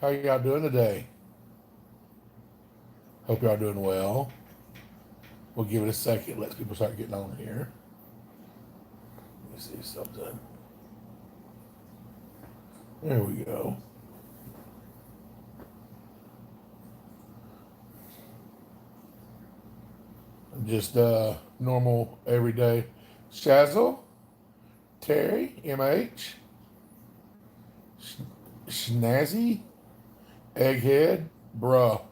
How y'all doing today? Hope y'all doing well. We'll give it a second. Let people start getting on here. Let me see something. There we go. Just normal everyday. Shazzle, Terry, MH, Schnazzy, Egghead, bruh.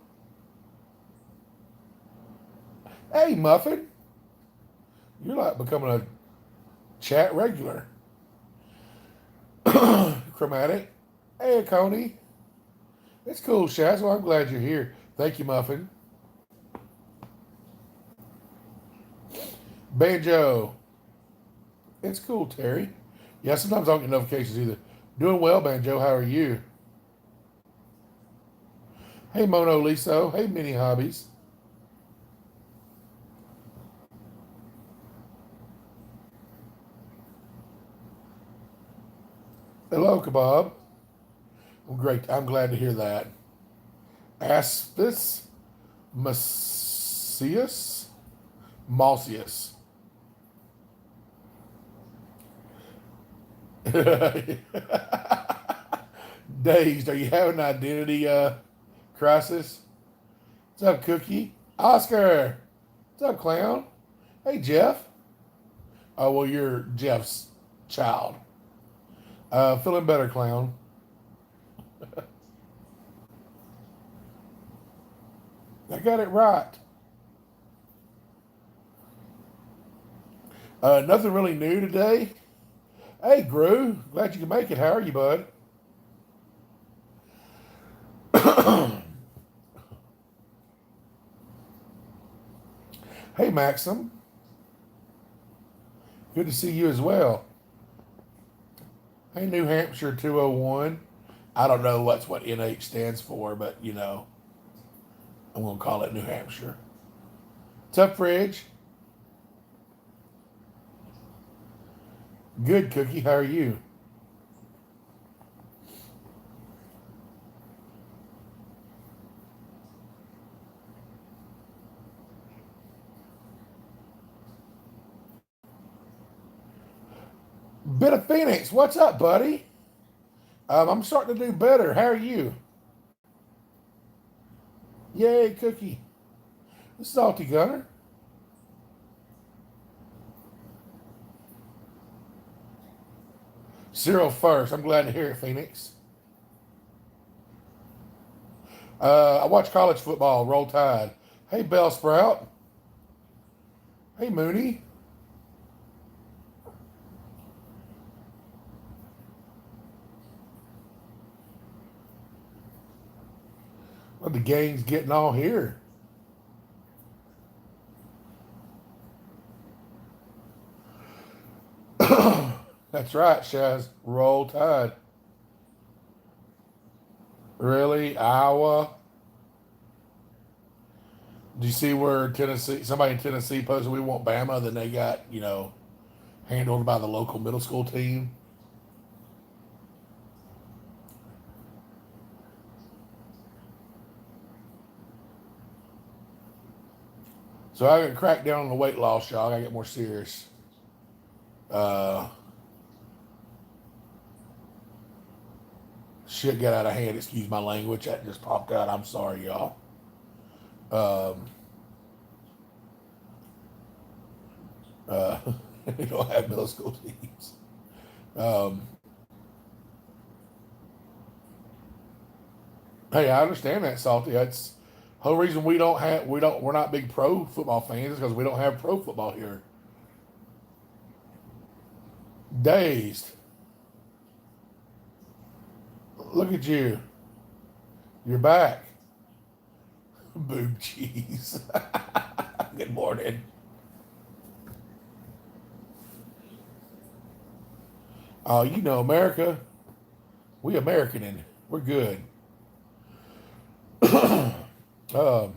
Hey, Muffin. You're like becoming a chat regular. Chromatic. Hey, Coney. It's cool, Shazzle. I'm glad you're here. Thank you, Muffin. Banjo. It's cool, Terry. Yeah, sometimes I don't get notifications either. Doing well, Banjo. How are you? Hey, Mono Liso. Hey, Mini Hobbies. Hello, Kebab. I'm great. I'm glad to hear that. Aspis Macius Malcius. Dazed. Are you having an identity crisis? What's up, Cookie? Oscar. What's up, Clown? Hey, Jeff. Oh, well, you're Jeff's child. Feeling better, Clown. I got it right. Nothing really new today. Hey, Gru. Glad you can make it. How are you, bud? Hey, Maxim. Good to see you as well. Hey, New Hampshire 201. I don't know what NH stands for, but I'm going to call it New Hampshire. Tough Fridge. Good, Cookie. How are you? Bit of Phoenix. What's up, buddy? I'm starting to do better. How are you? Yay, Cookie. This is Salty Gunner. Cyril first. I'm glad to hear it, Phoenix. I watch college football. Roll Tide. Hey, Bell Sprout. Hey, Mooney. Well, the gang's getting all here. That's right, Shaz. Roll Tide. Really? Iowa? Do you see where Tennessee, somebody in Tennessee posted we want Bama, then they got, handled by the local middle school team? So I got to crack down on the weight loss, y'all. I got to get more serious. Uh, Shit got out of hand. Excuse my language. That just popped out. I'm sorry, y'all. Um, uh, we don't have middle school teams. Um, hey, I understand that, Salty. That's the whole reason we're not big pro football fans is because we don't have pro football here. Dazed. Look at you. You're back. Boob cheese. Good morning. Oh, America. We American and we're good. um,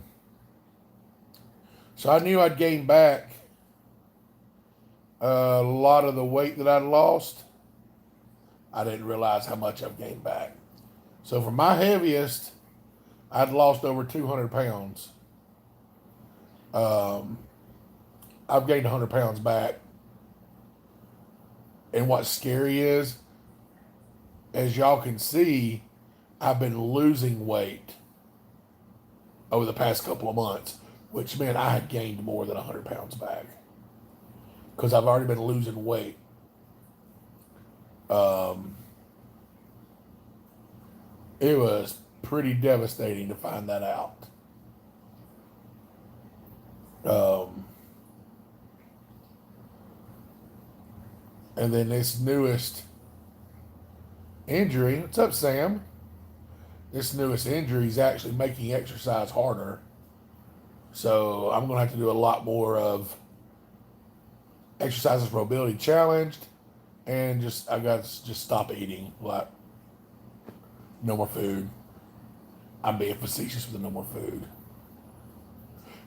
so I knew I'd gain back a lot of the weight that I'd lost. I didn't realize how much I've gained back. So for my heaviest, I'd lost over 200 pounds. Um, I've gained 100 pounds back. And what's scary is, as y'all can see, I've been losing weight over the past couple of months, which meant I had gained more than 100 pounds back because I've already been losing weight. It was pretty devastating to find that out. And then this newest injury, what's up, Sam? This newest injury is actually making exercise harder. So I'm going to have to do a lot more of exercises for mobility challenged, and I got to just stop eating. Like, no more food. I'm being facetious with the no more food.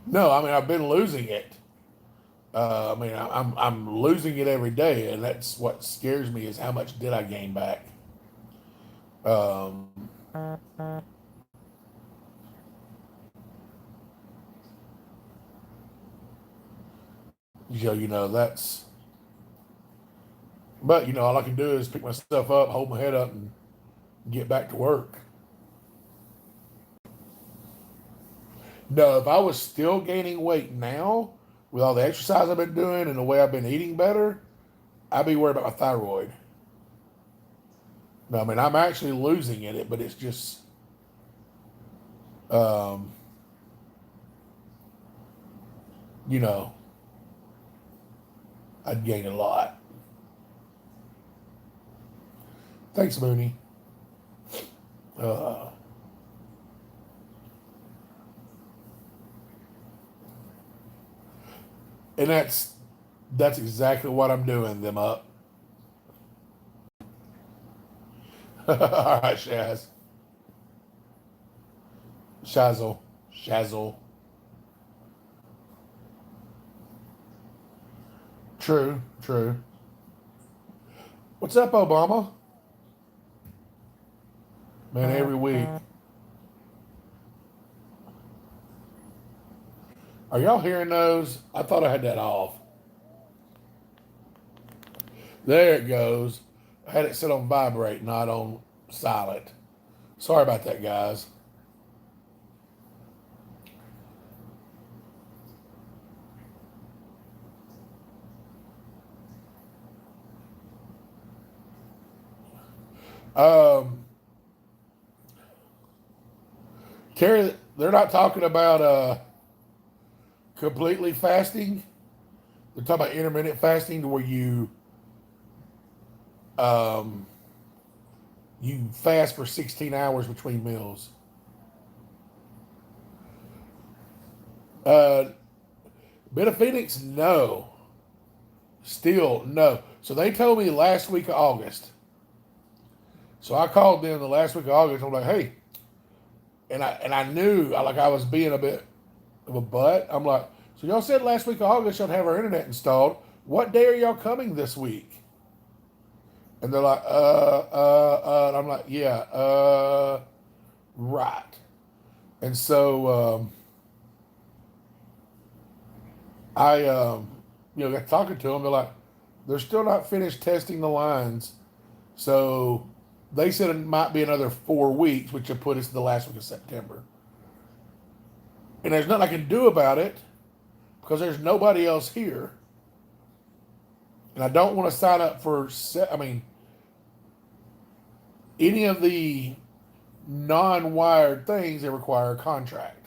No, I mean, I've been losing it. I'm losing it every day, and that's what scares me is how much did I gain back. That's. But all I can do is pick myself up, hold my head up, and get back to work. No, if I was still gaining weight now, with all the exercise I've been doing and the way I've been eating better, I'd be worried about my thyroid. No, I mean, I'm actually losing it, but it's just, um, you know, I'd gain a lot. Thanks, Mooney. And that's exactly what I'm doing them up. All right, Shazzle. True. What's up, Obama? Man, every week. Are y'all hearing those? I thought I had that off. There it goes. I had it set on vibrate, not on silent. Sorry about that, guys. Um, Terry, they're not talking about completely fasting. They're talking about intermittent fasting, where um, you fast for 16 hours between meals. Bit of Phoenix, no. Still, no. So they told me last week of August. So I called them the last week of August. I'm like, hey, and I knew like I was being a bit of a butt. I'm like, so y'all said last week of August y'all have our internet installed. What day are y'all coming this week? And they're like, and I'm like, yeah, right. And so I, got talking to them. They're like, they're still not finished testing the lines. So they said it might be another 4 weeks, which will put us to the last week of September. And there's nothing I can do about it because there's nobody else here. And I don't want to sign up for, any of the non-wired things that require a contract.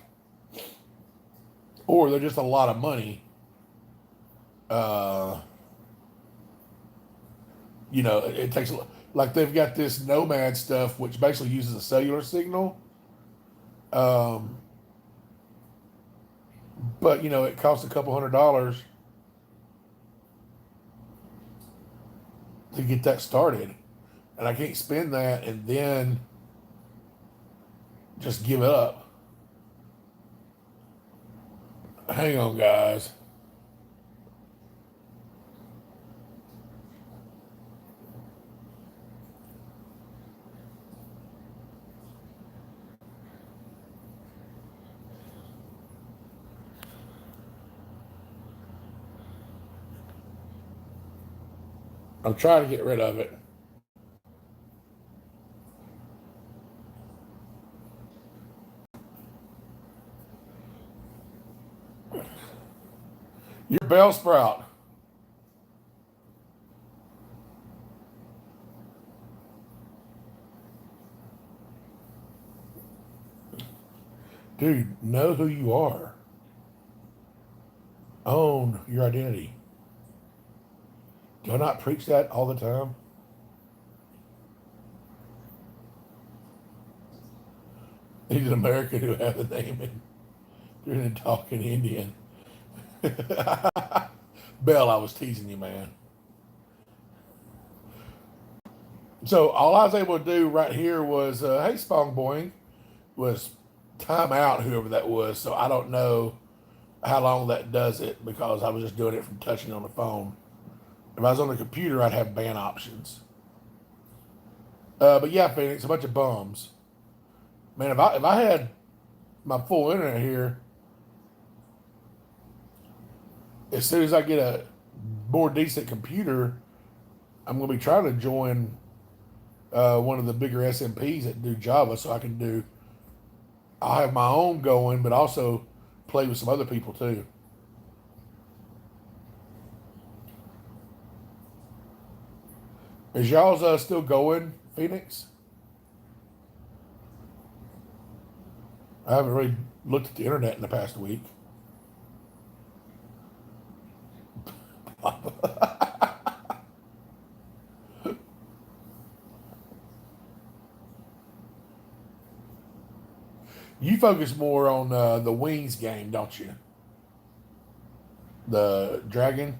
Or they're just a lot of money. It takes, like they've got this Nomad stuff, which basically uses a cellular signal. But, it costs a couple $100 to get that started. And I can't spend that and then just give it up. Hang on, guys. I'm trying to get rid of it. Your bell sprout. Dude, know who you are. Own your identity. Do I not preach that all the time? He's an American who has the name and doing a talking Indian. Bell, I was teasing you, man. So all I was able to do right here was, hey, Spong Boing, was time out whoever that was. So I don't know how long that does it because I was just doing it from touching on the phone. If I was on the computer, I'd have ban options. But yeah, Phoenix, a bunch of bums. Man, if I had my full internet here, as soon as I get a more decent computer, I'm going to be trying to join one of the bigger SMPs that do Java, so I can do. I'll have my own going, but also play with some other people too. Is y'all's still going, Phoenix? I haven't really looked at the internet in the past week. You focus more on the Wings game, don't you? The Dragon.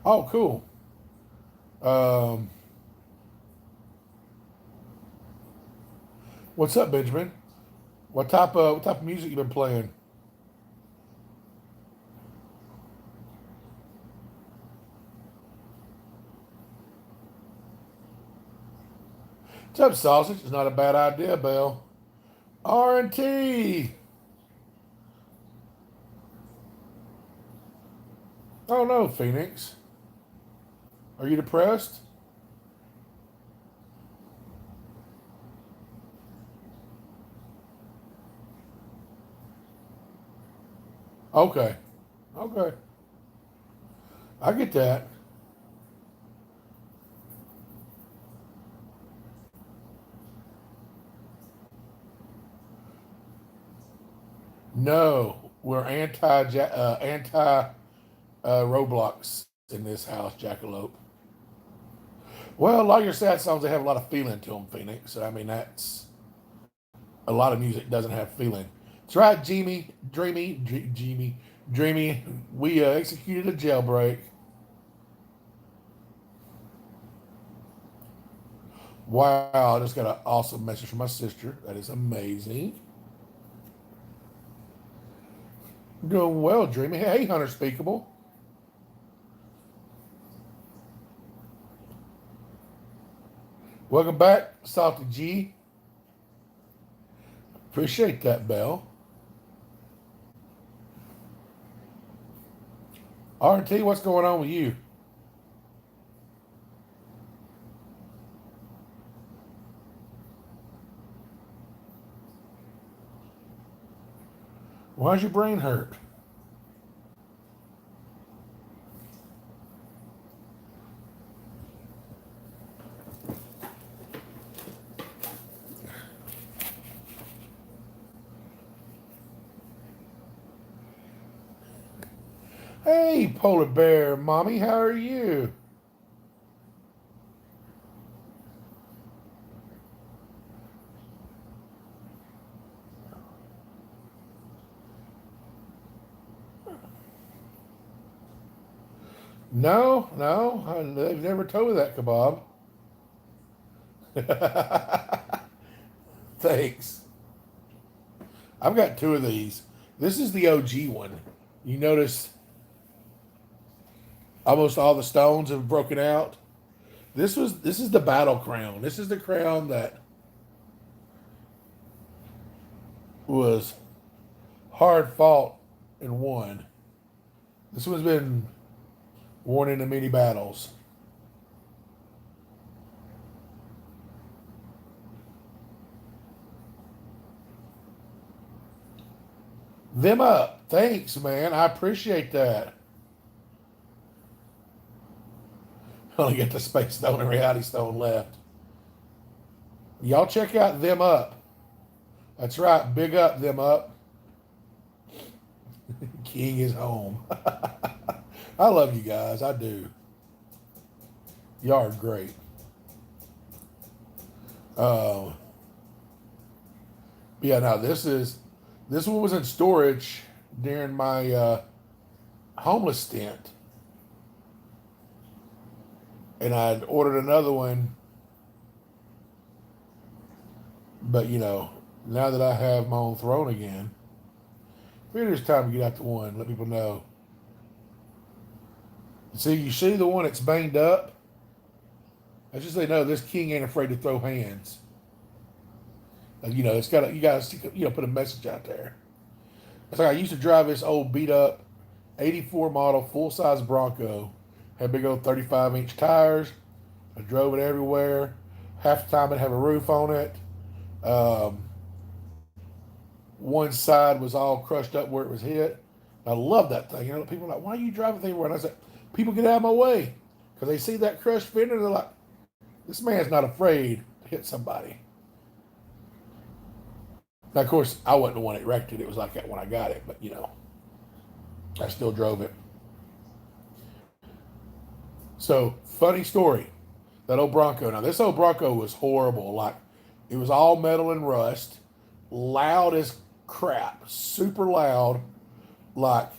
Oh, cool. Um, what's up, Benjamin? What type of music you been playing? What's up, sausage? It's not a bad idea, Bell. R&T. Oh no, Phoenix. Are you depressed? Okay. Okay. I get that. No, we're anti Roblox in this house, Jackalope. Well, a lot of your sad songs they have a lot of feeling to them, Phoenix. So I mean that's a lot of music doesn't have feeling. That's right, Dreamy. We executed a jailbreak. Wow, I just got an awesome message from my sister. That is amazing. Doing well, Dreamy. Hey, Hunter Speakable. Welcome back, Salty G. Appreciate that, Bell. RT, what's going on with you? Why's your brain hurt? Hey, Polar Bear, Mommy, how are you? No, no, they've never told me that, Kebab. Thanks. I've got two of these. This is the OG one. You notice almost all the stones have broken out. This is the battle crown. This is the crown that was hard fought and won. This one's been worn into many battles. Them up. Thanks, man. I appreciate that. Only got the Space Stone and Reality Stone left. Y'all check out Them Up. That's right. Big up, Them Up. King is home. I love you guys. I do. Y'all are great. Uh, yeah, now this one was in storage during my homeless stint. And I'd ordered another one. But, now that I have my own throne again, maybe it's time to get out the one, let people know. See, you see the one that's banged up? I just say, no, this king ain't afraid to throw hands. It's got you guys, put a message out there. It's like I used to drive this old beat up 84 model full size Bronco. Had big old 35-inch tires. I drove it everywhere. Half the time it had a roof on it. One side was all crushed up where it was hit. I love that thing. People are like, why are you driving things everywhere? And I said, people get out of my way. Because they see that crushed fender and they're like, this man's not afraid to hit somebody. Now, of course, I wasn't the one that wrecked it. It was like that when I got it. But, I still drove it. So, funny story. That old Bronco. Now, this old Bronco was horrible. Like, it was all metal and rust. Loud as crap. Super loud. Like,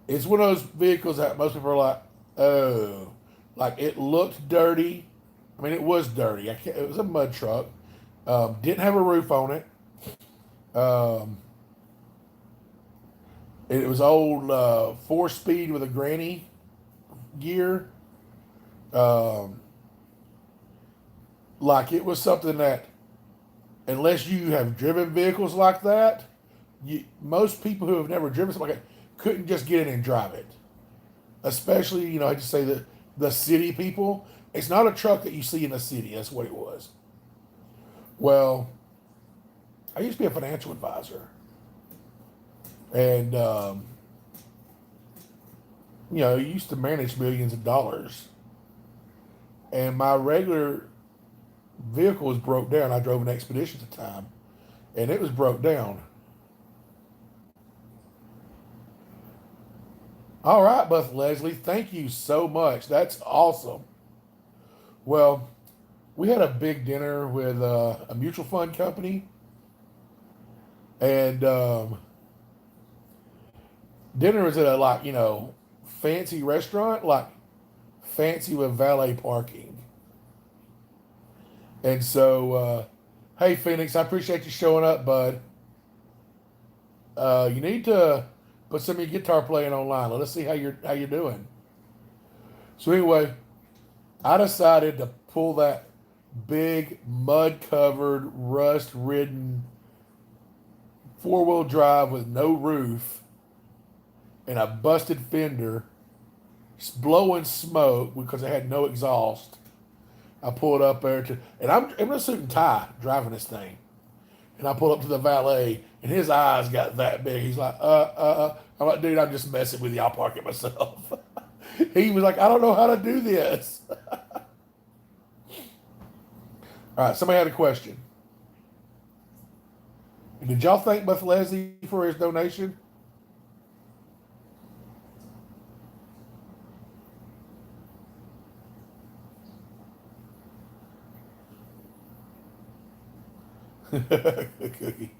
it's one of those vehicles that most people are like, oh. Like, it looked dirty. I mean, it was dirty. It was a mud truck. Didn't have a roof on it. It was old 4-speed with a granny gear. Like it was something that, unless you have driven vehicles like that, most people who have never driven something like that couldn't just get in and drive it. Especially, I just say that the city people. It's not a truck that you see in the city. That's what it was. Well, I used to be a financial advisor. And, I used to manage millions of dollars. And my regular vehicle was broke down. I drove an Expedition at the time. And it was broke down. All right, Buff Leslie. Thank you so much. That's awesome. Well, we had a big dinner with a mutual fund company. And dinner was at a fancy restaurant, like fancy with valet parking. And so, hey Phoenix, I appreciate you showing up, bud. You need to put some of your guitar playing online. Let us see how you're doing. So anyway, I decided to pull that big mud-covered, rust-ridden 4-wheel drive with no roof and a busted fender, blowing smoke because it had no exhaust. I pulled up there and I'm in a suit and tie driving this thing. And I pulled up to the valet and his eyes got that big. He's like, I'm like, dude, I'm just messing with you. I'll park it myself. He was like, I don't know how to do this. All right, somebody had a question. Did y'all thank Buff Leslie for his donation? Cookie.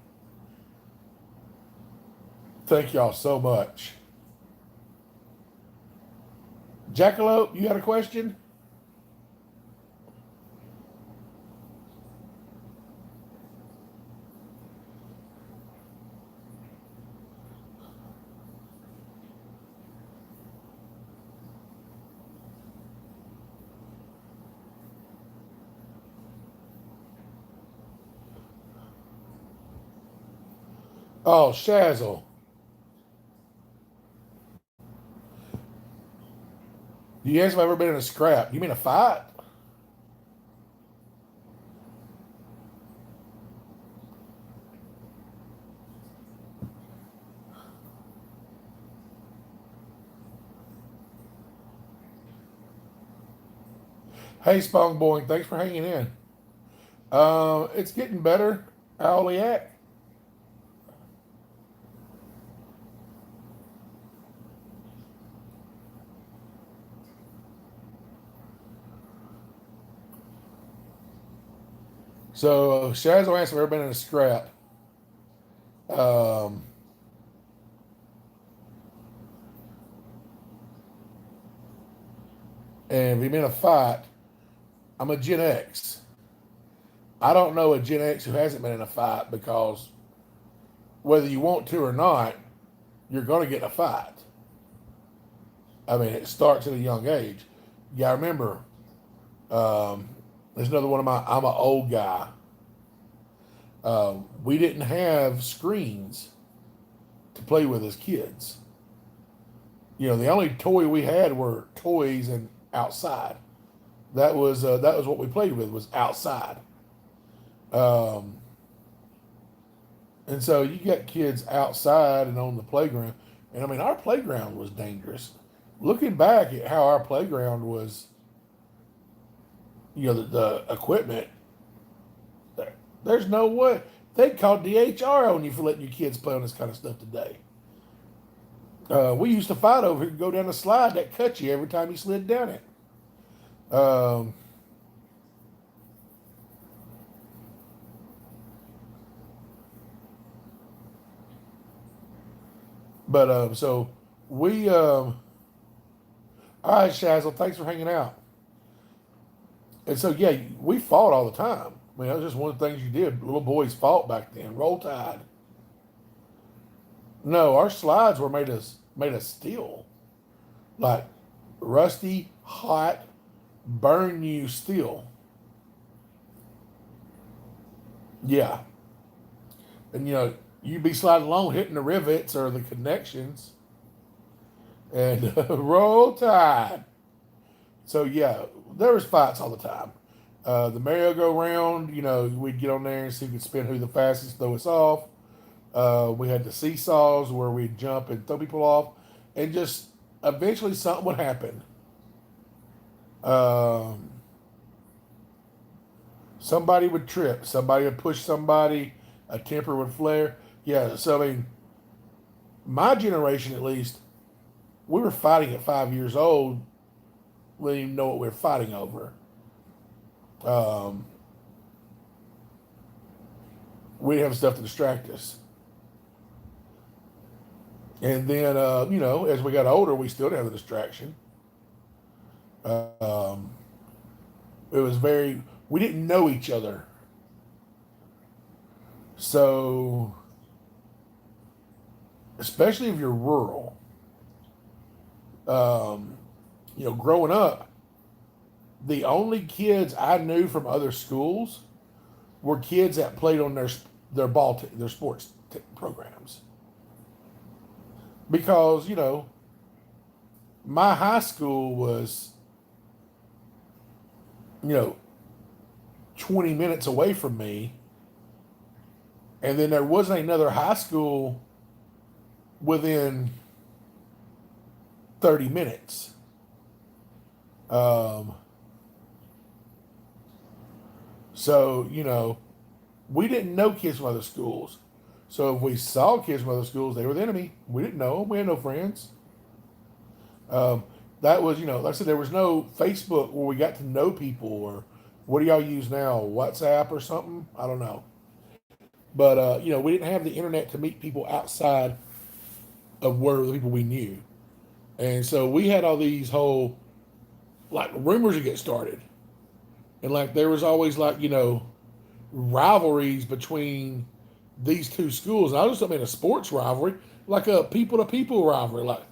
Thank y'all so much. Jackalope, you got a question? Oh, Shazzle. You asked if I've ever been in a scrap. You mean a fight? Hey, Spong Boy, thanks for hanging in. It's getting better. How we at? So, Shazzo asked if I've ever been in a scrap. Um, and if you've been in a fight, I'm a Gen X. I don't know a Gen X who hasn't been in a fight because whether you want to or not, you're going to get in a fight. I mean, it starts at a young age. You got to remember, um, there's another one of my, I'm an old guy. We didn't have screens to play with as kids. You know, the only toy we had were toys and outside. That was what we played with was outside. Um, and so you got kids outside and on the playground, and I mean our playground was dangerous. Looking back at how our playground was, you know, the equipment, there's no way they'd call DHR on you for letting your kids play on this kind of stuff today. We used to fight over here, go down a slide that cut you every time you slid down it. Um, so we, all right, Shazzle, thanks for hanging out. And so, yeah, we fought all the time. I mean, that was just one of the things you did. Little boys fought back then. Roll Tide. No, our slides were made of steel, like rusty, hot, burn you steel. Yeah, and you know you'd be sliding along, hitting the rivets or the connections, and roll tide. So yeah, there was fights all the time. The merry-go-round, you know, we'd get on there and see who could spin who the fastest, throw us off. We had the seesaws where we'd jump and throw people off, and just eventually something would happen. Um, Somebody would trip, somebody would push somebody, a temper would flare. Yeah, so I mean, my generation at least, we were fighting at 5 years old. We didn't even know what we were fighting over. Um, we didn't have stuff to distract us. And then, you know, as we got older, we still didn't have the distraction. Um, it was very, we didn't know each other. So, especially if you're rural, um, you know, growing up, the only kids I knew from other schools were kids that played on their sports programs. Because, you know, my high school was, you know, 20 minutes away from me. And then there wasn't another high school within 30 minutes. Um, so, you know, we didn't know kids from other schools. So if we saw kids from other schools, they were the enemy. We didn't know them. We had no friends. Um, that was, you know, like I said, there was no Facebook where we got to know people or what do y'all use now? WhatsApp or something? I don't know. But, you know, we didn't have the internet to meet people outside of where the people we knew. And so we had all these whole, like, rumors that get started. And, like, there was always, like, you know, rivalries between these two schools. And I just don't mean a sports rivalry, like a people to people rivalry. Like,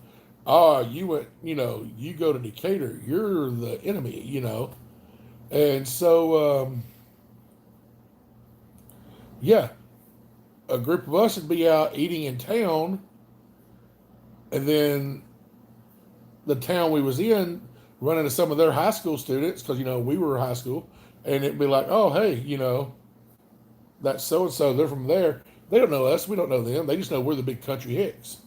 oh, you went, you know, you go to Decatur, you're the enemy, you know. And so, yeah, a group of us would be out eating in town, and then the town we was in, run into some of their high school students because we were high school, and it'd be like, oh hey, that's so and so. They're from there. They don't know us. We don't know them. They just know we're the big country hicks.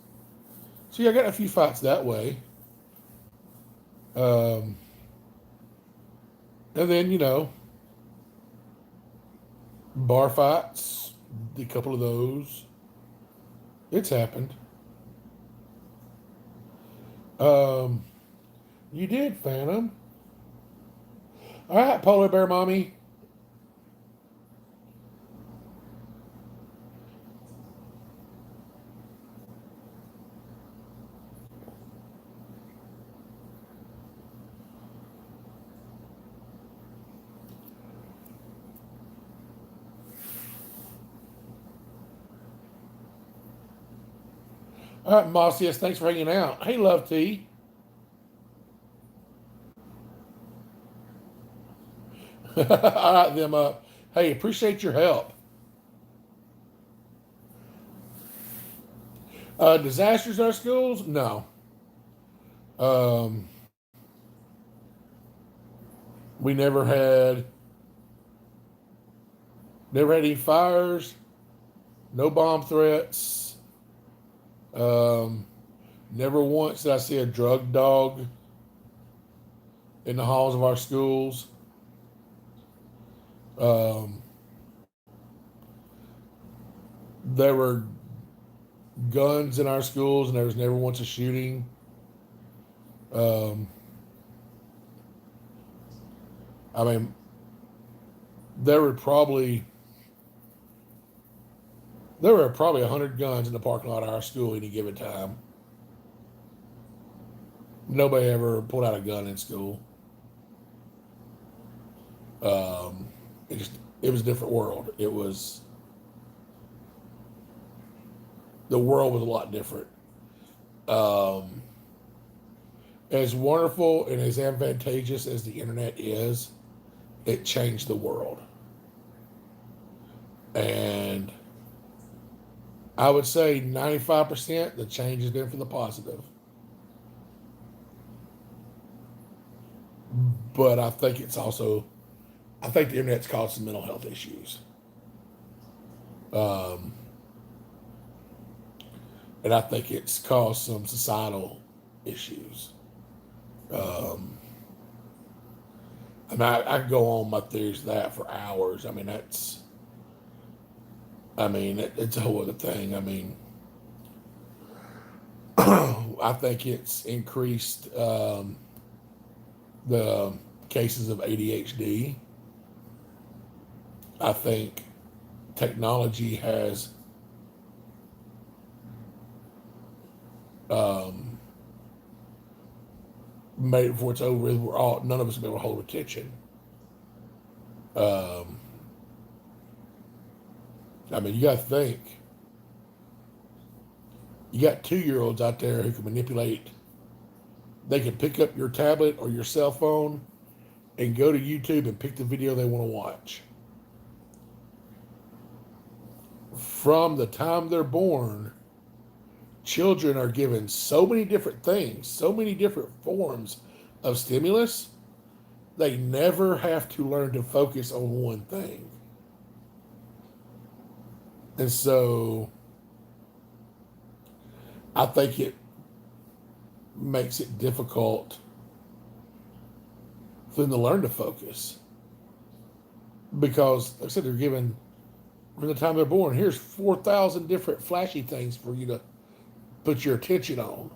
So yeah, I got a few fights that way. Um, and then bar fights, a couple of those. It's happened. Um, you did, Phantom. All right, Polar Bear Mommy. All right, Moss, yes, thanks for hanging out. Hey, Love T. All right, them up. Hey, appreciate your help. Disasters in our schools? No. Um, we never had any fires, no bomb threats. Um, Never once did I see a drug dog in the halls of our schools. Um, there were guns in our schools, and there was never once a shooting. Um, I mean, there were probably 100 guns in the parking lot of our school any given time. Nobody ever pulled out a gun in school. Um, it was a different world. The world was a lot different. Um, as wonderful and as advantageous as the internet is, it changed the world. And I would say 95% the change has been for the positive. But I think the internet's caused some mental health issues. Um, and I think it's caused some societal issues. Um, I could go on my theories of that for hours. It's a whole other thing. I think it's increased the cases of ADHD. I think technology has um, made it before it's over with. None of us will be able to hold attention. Um, you got to think. You got 2-year-olds out there who can manipulate. They can pick up your tablet or your cell phone and go to YouTube and pick the video they want to watch. From the time they're born, children are given so many different things, so many different forms of stimulus, they never have to learn to focus on one thing. And so I think it makes it difficult for them to learn to focus. Because, like I said, they're given, from the time they're born, here's 4,000 different flashy things for you to put your attention on.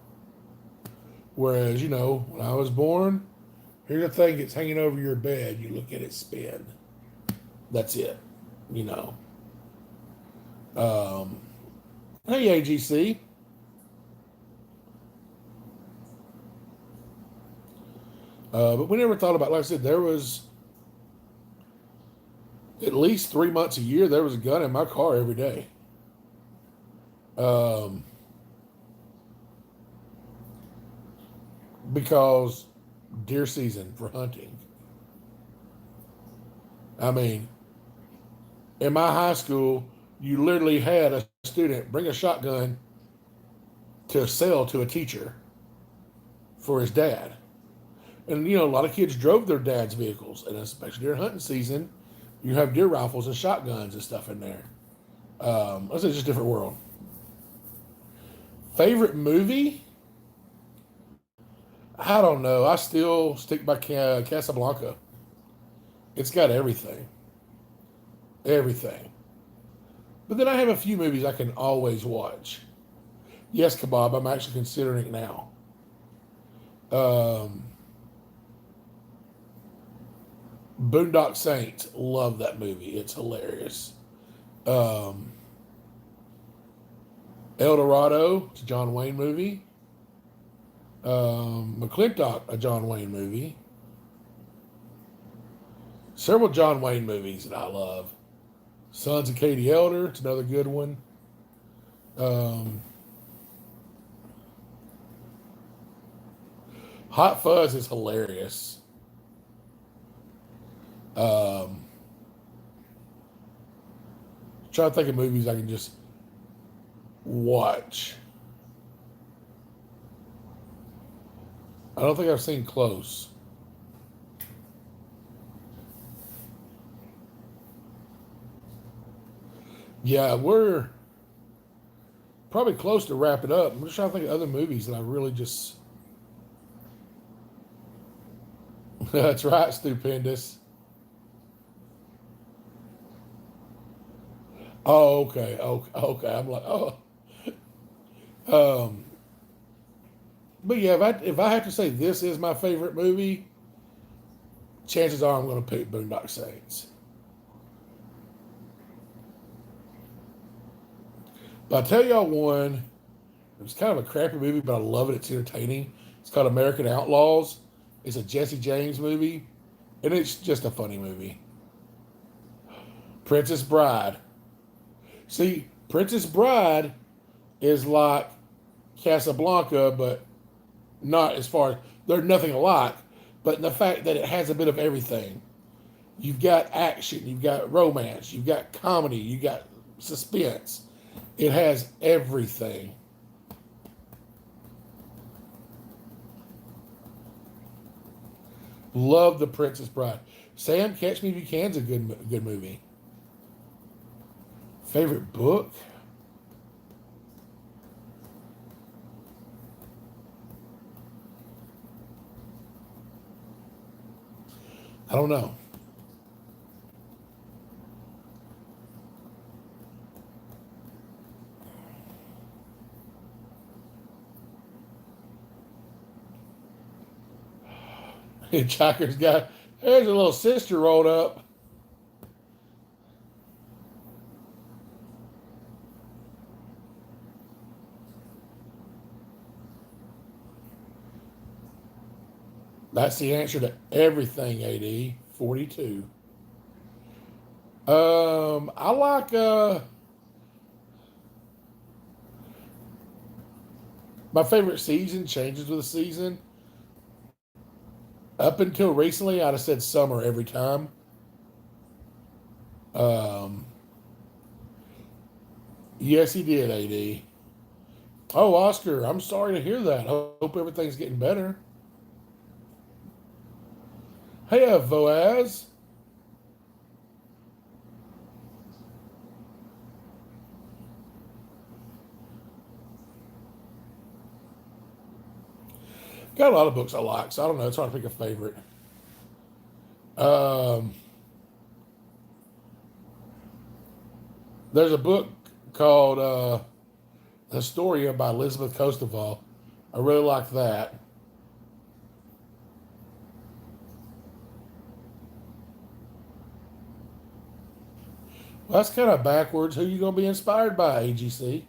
Whereas, when I was born, here's a thing that's hanging over your bed. You look at it spin. That's it. Hey, AGC. But we never thought about, like I said, there was at least 3 months a year, there was a gun in my car every day. Because deer season for hunting. In my high school, you literally had a student bring a shotgun to sell to a teacher for his dad. And a lot of kids drove their dad's vehicles, and especially during hunting season, you have deer rifles and shotguns and stuff in there. It's just a different world. Favorite movie? I don't know. I still stick by Casablanca. It's got everything, everything. But then I have a few movies I can always watch. Yes, Kebab. I'm actually considering it now. Um, Boondock Saints. Love that movie. It's hilarious. Um, El Dorado. It's a John Wayne movie. McClintock, a John Wayne movie. Several John Wayne movies that I love. Sons of Katie Elder. It's another good one. Um, Hot Fuzz is hilarious. Um, Trying to think of movies I can just watch. I don't think I've seen Close. Yeah, we're probably close to wrap it up. I'm just trying to think of other movies that I really just. That's right, stupendous. Oh, okay, okay, okay. I'm like, oh, um, but yeah, if I have to say this is my favorite movie, chances are I'm going to pick Boondock Saints. But I tell y'all one, it's kind of a crappy movie, but I love it. It's entertaining. It's called American Outlaws. It's a Jesse James movie, and it's just a funny movie. Princess Bride. See, Princess Bride is like Casablanca, but not as far as they're nothing alike, but in the fact that it has a bit of everything. You've got action, you've got romance, you've got comedy, you've got suspense. It has everything. Love the Princess Bride. Sam, Catch Me If You Can's a good movie. Favorite book? I don't know. Hitchhiker's got there's a little sister rolled up. That's the answer to everything, AD. 42. I like my favorite season changes with the season. Up until recently, I'd have said summer every time. Um, yes, he did, AD. Oh, Oscar, I'm sorry to hear that. Hope everything's getting better. Hey, Voaz. Got a lot of books I like, so I don't know. It's hard to pick a favorite. Um, there's a book called Historia by Elizabeth Kostoval. I really like that. Well, that's kind of backwards. Who you going to be inspired by, AGC?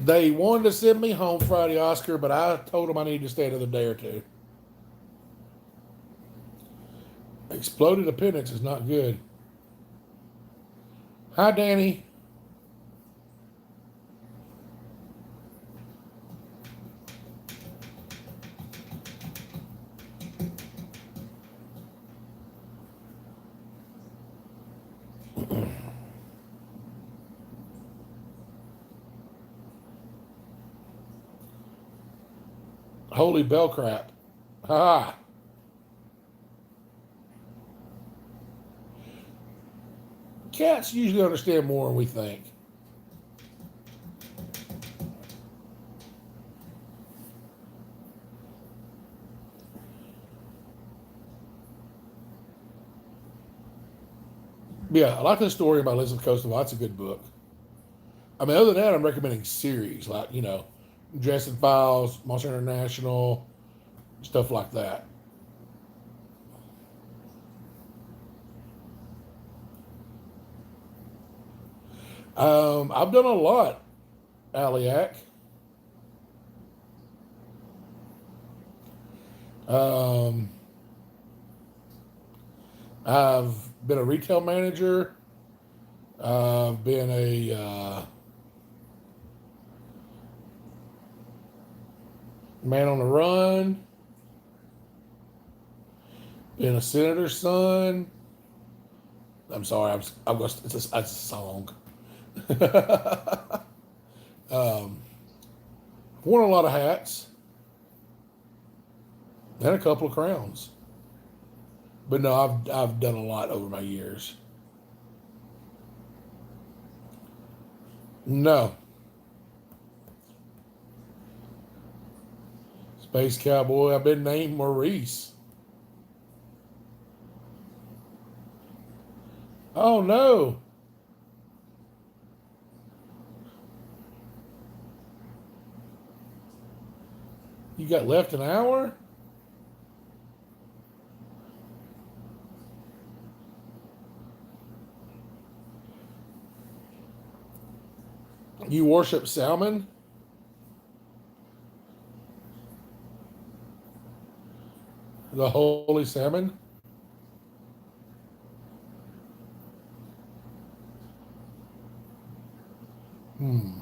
They wanted to send me home Friday, Oscar, but I told them I needed to stay another day or two. Exploded appendix is not good. Hi, Danny. Holy bell crap. Ha. Cats usually understand more than we think. Yeah, I like the story about Elizabeth Coastal. That's a good book. I mean, other than that, I'm recommending series like, Dresden Files, Monster International, stuff like that. I've done a lot, Aliac. Um, I've been a retail manager. I've been a man on the run. Been a senator's son. I'm sorry, I'm going. It's a song. um, worn a lot of hats and a couple of crowns. But no, I've done a lot over my years. No, Space Cowboy. I've been named Maurice. Oh no, you got left an hour? You worship salmon? The holy salmon? Hmm.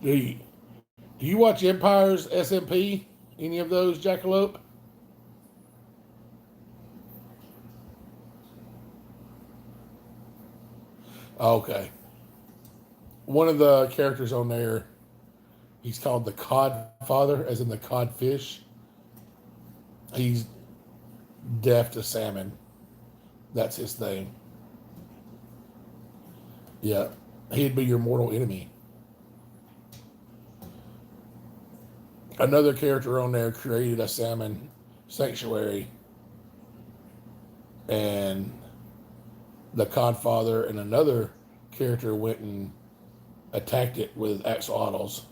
Do you, do you watch Empire's SMP? Any of those, Jackalope? Okay. One of the characters on there, he's called the Cod Father, as in the codfish. He's deaf to salmon. That's his thing. Yeah. He'd be your mortal enemy. Another character on there created a salmon sanctuary, and the Codfather and another character went and attacked it with axolotls.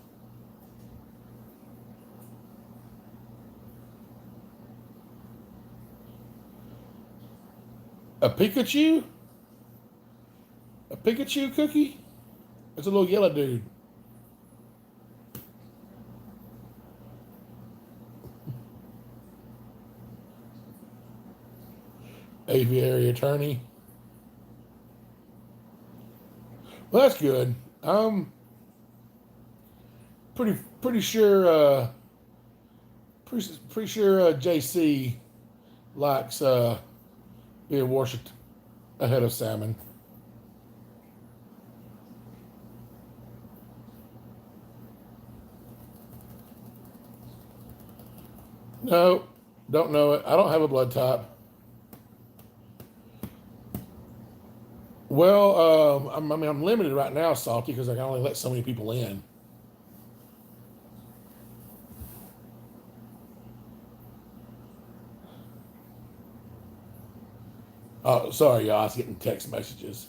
A Pikachu? A Pikachu cookie? It's a little yellow dude. Aviary attorney. Well, that's good. Pretty sure pretty sure JC likes being worshipped ahead of salmon. No, don't know it. I don't have a blood type. Well, I mean, I'm limited right now, Salty, because I can only let so many people in. Oh, sorry, y'all. I was getting text messages.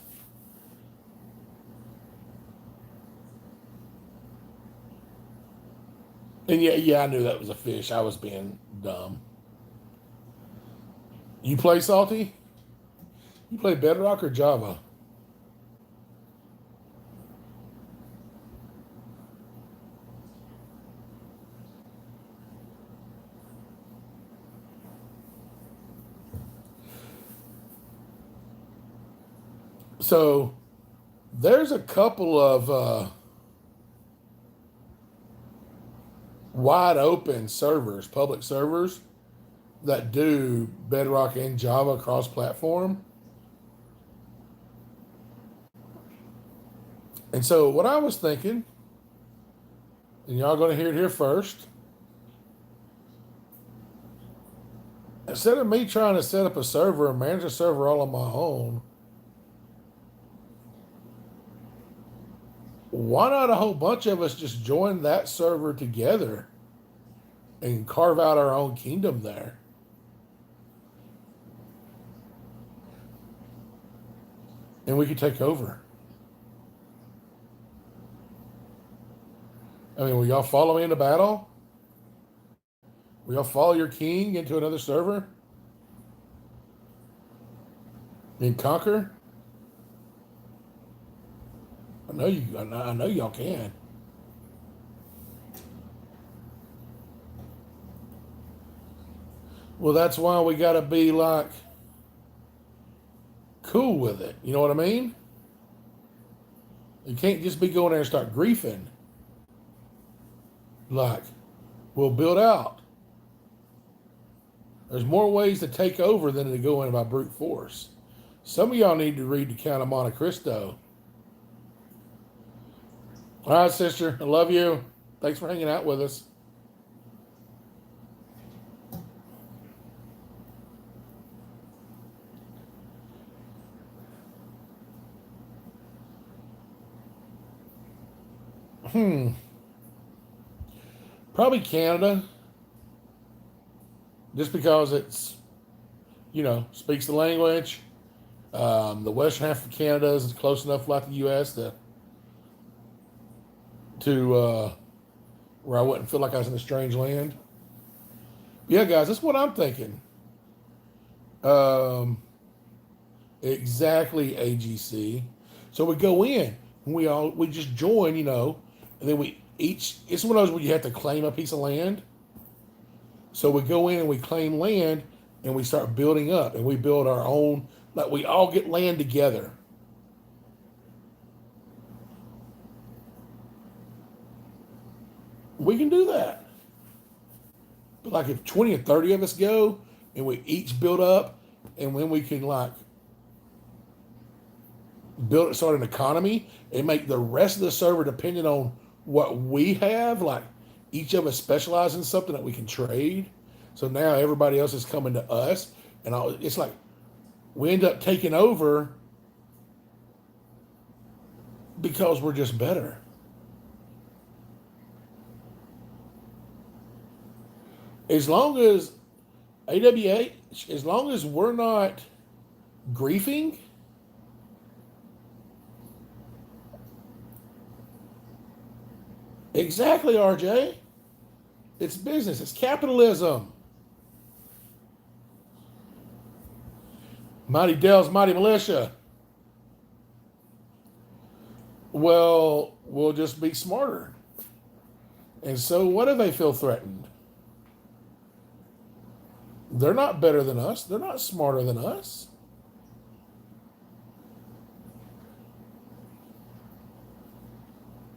And yeah, I knew that was a fish. I was being dumb. You play Salty? You play Bedrock or Java? So there's a couple of wide open servers, public servers, that do Bedrock and Java cross platform. And so what I was thinking, and y'all going to hear it here first, Instead of me trying to set up a server and manage a server all on my own, why not a whole bunch of us just join that server together and carve out our own kingdom there? And we could take over. I mean, will y'all follow me into battle? Will y'all follow your king into another server and conquer? I know y'all can. Well, that's why we got to be like cool with it. You know what I mean? You can't just be going there and start griefing. Like, we'll build out. There's more ways to take over than to go in by brute force. Some of y'all need to read the Count of Monte Cristo. All right, sister. I love you. Thanks for hanging out with us. Probably Canada. Just because it's, speaks the language. The western half of Canada is close enough like the U.S. to where I wouldn't feel like I was in a strange land. Yeah, guys, that's what I'm thinking. Exactly, AGC. So we go in, and we just join, and then we each. It's one of those where you have to claim a piece of land. So we go in and we claim land, and we start building up, and we build our own. Like we all get land together. We can do that. But like if 20 or 30 of us go and we each build up, and when we can like start an economy and make the rest of the server dependent on what we have, like each of us specialize in something that we can trade. So now everybody else is coming to us, and it's like we end up taking over because we're just better. As long as AWA, as long as we're not griefing, exactly, RJ. It's business. It's capitalism. Mighty Dell's Mighty Militia. Well, we'll just be smarter. And so what do they feel threatened? They're not better than us. They're not smarter than us.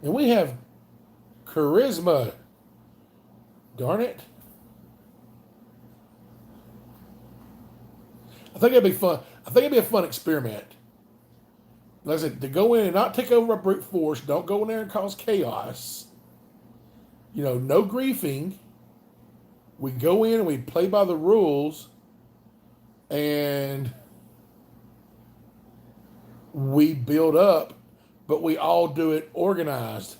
And we have charisma. Darn it. I think it'd be fun. I think it'd be a fun experiment. Like I said, to go in and not take over a brute force. Don't go in there and cause chaos. No griefing. We go in and we play by the rules, and we build up, but we all do it organized.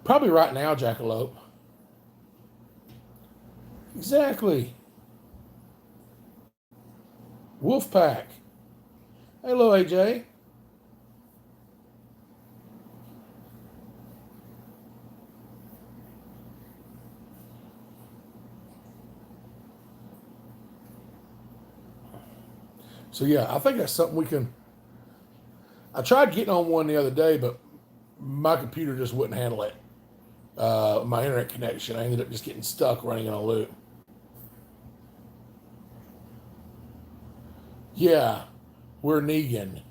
Probably right now, Jackalope. Exactly. Wolfpack. Hello, AJ. So yeah, I think that's something we can. I tried getting on one the other day, but my computer just wouldn't handle it. My internet connection, I ended up just getting stuck running on a loop. Yeah, we're Negan.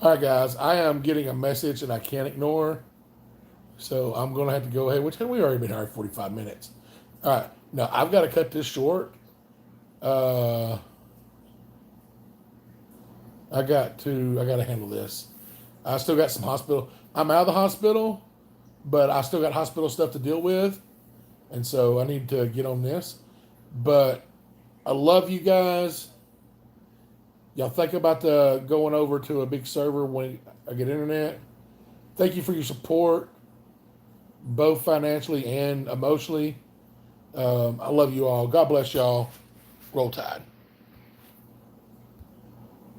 All right, guys, I am getting a message that I can't ignore. So I'm going to have to go ahead. Which we already been here 45 minutes. All right. Now, I've got to cut this short. I got to handle this. I still got some hospital. I'm out of the hospital, but I still got hospital stuff to deal with, and so I need to get on this. But I love you guys. Y'all think about the going over to a big server when I get internet. Thank you for your support, both financially and emotionally. I love you all. God bless y'all. Roll Tide.